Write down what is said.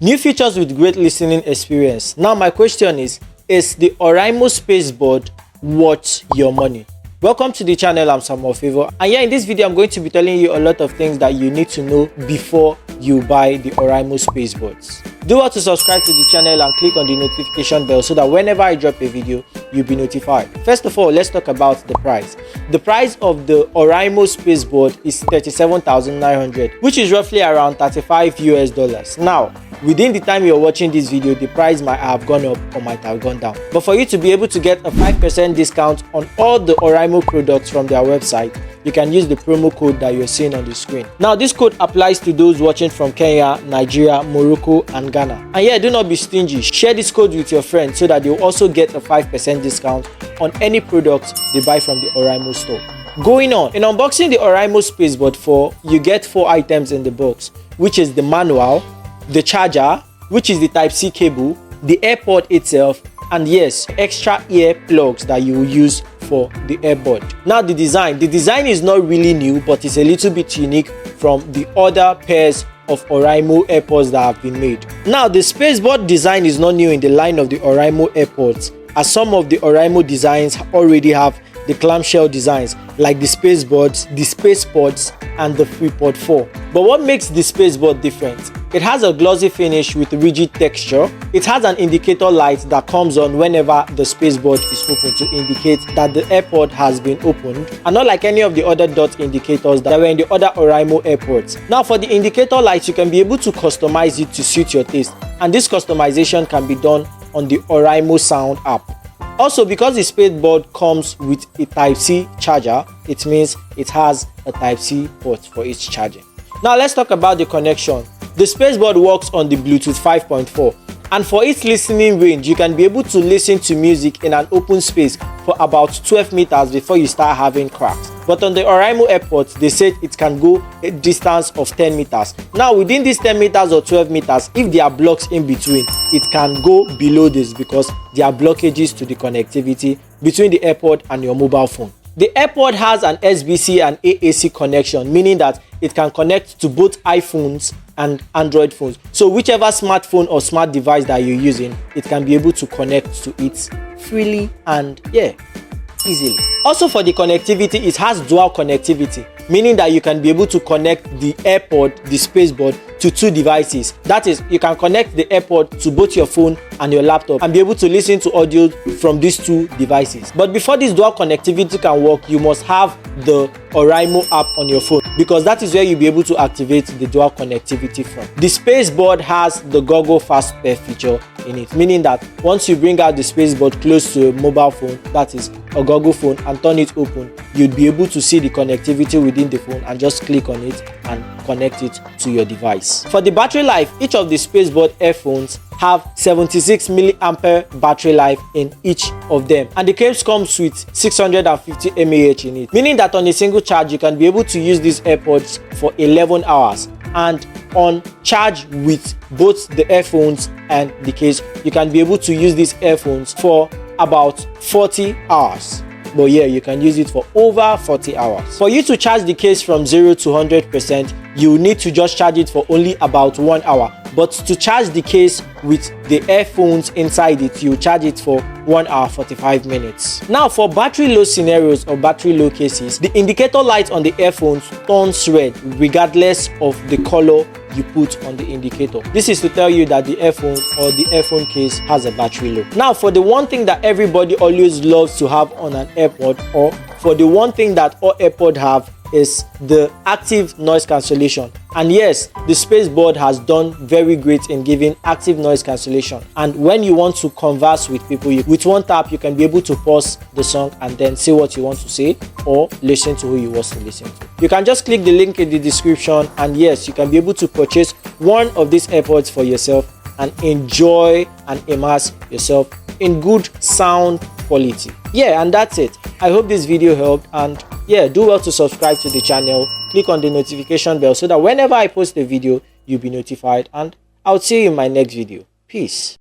New features with great listening experience. Now my question is the Oraimo Spacebud worth your money? Welcome to the channel, I'm Samuel Favor, and in this video I'm going to be telling you a lot of things that you need to know before you buy the Oraimo Spacebuds. Do well to subscribe to the channel and click on the notification bell so that whenever I drop a video, you'll be notified. First of all, let's talk about the price. The price of the Oraimo Spacebud is $37,900, which is roughly around $35 US. Now, within the time you're watching this video, the price might have gone up or might have gone down. But for you to be able to get a 5% discount on all the Oraimo products from their website, you can use the promo code that you're seeing on the screen. Now, this code applies to those watching from Kenya, Nigeria, Morocco, and Ghana. And do not be stingy. Share this code with your friends so that they'll also get a 5% discount on any product they buy from the Oraimo store. Going on, in unboxing the Oraimo Spacebud 4, you get 4 items in the box, which is the manual, the charger, which is the Type-C cable, the AirPod itself, and yes, extra ear plugs that you will use for the Earbud. Now the design is not really new, but it's a little bit unique from the other pairs of Oraimo AirPods that have been made. Now the Spacebud design is not new in the line of the Oraimo AirPods, as some of the Oraimo designs already have the clamshell designs like the Spacebuds, the Spacebuds, and the FreePod 4. But what makes the Spacebud different? It has a glossy finish with rigid texture. It has an indicator light that comes on whenever the Spacebud is open to indicate that the AirPod has been opened, and not like any of the other dot indicators that were in the other Oraimo AirPods. Now for the indicator light, you can be able to customize it to suit your taste, and this customization can be done on the Oraimo Sound app. Also, because the Spacebud comes with a Type-C charger, it means it has a Type-C port for its charging. Now let's talk about the connection. The Spacebud works on the Bluetooth 5.4, and for its listening range, you can be able to listen to music in an open space for about 12 meters before you start having cracks. But on the Oraimo AirPods, they said it can go a distance of 10 meters. Now within these 10 meters or 12 meters, if there are blocks in between, it can go below this because there are blockages to the connectivity between the AirPod and your mobile phone. The AirPod has an SBC and AAC connection, meaning that it can connect to both iPhones and Android phones. So whichever smartphone or smart device that you're using, it can be able to connect to it freely and easily. Also for the connectivity, it has dual connectivity, meaning that you can be able to connect the AirPod, the Spacebud, to 2 devices. That is, you can connect the AirPod to both your phone and your laptop and be able to listen to audio from these 2 devices. But before this dual connectivity can work, you must have the Oraimo app on your phone, because that is where you'll be able to activate the dual connectivity from. The Spacebud has the Goggle Fast Pair feature in it, meaning that once you bring out the Spacebud close to a mobile phone, that is a Goggle phone, and turn it open, you'd be able to see the connectivity within the phone and just click on it and connect it to your device. For the battery life, each of the Spacebud earphones have 76 milliampere battery life in each of them, and the case comes with 650 mAh in it, meaning that on a single charge you can be able to use these AirPods for 11 hours, and on charge with both the earphones and the case, you can be able to use these earphones for about 40 hours. But you can use it for over 40 hours. For you to charge the case from 0 to 100%, you need to just charge it for only about 1 hour. But to charge the case with the earphones inside it, you charge it for 1 hour 45 minutes. Now for battery low scenarios or battery low cases, the indicator light on the earphones turns red regardless of the color you put on the indicator. This is to tell you that the earphone or the earphone case has a battery low. Now for the one thing that everybody always loves to have on an AirPod, or for the one thing that all AirPods have, is the active noise cancellation. And yes, the Spacebud has done very great in giving active noise cancellation. And when you want to converse with people, with one tap you can be able to pause the song and then say what you want to say, or listen to who you want to listen to. You can just click the link in the description, and yes, you can be able to purchase one of these AirPods for yourself and enjoy and immerse yourself in good sound quality. And that's it. I hope this video helped, and do well to subscribe to the channel, click on the notification bell so that whenever I post a video, you'll be notified, and I'll see you in my next video. Peace.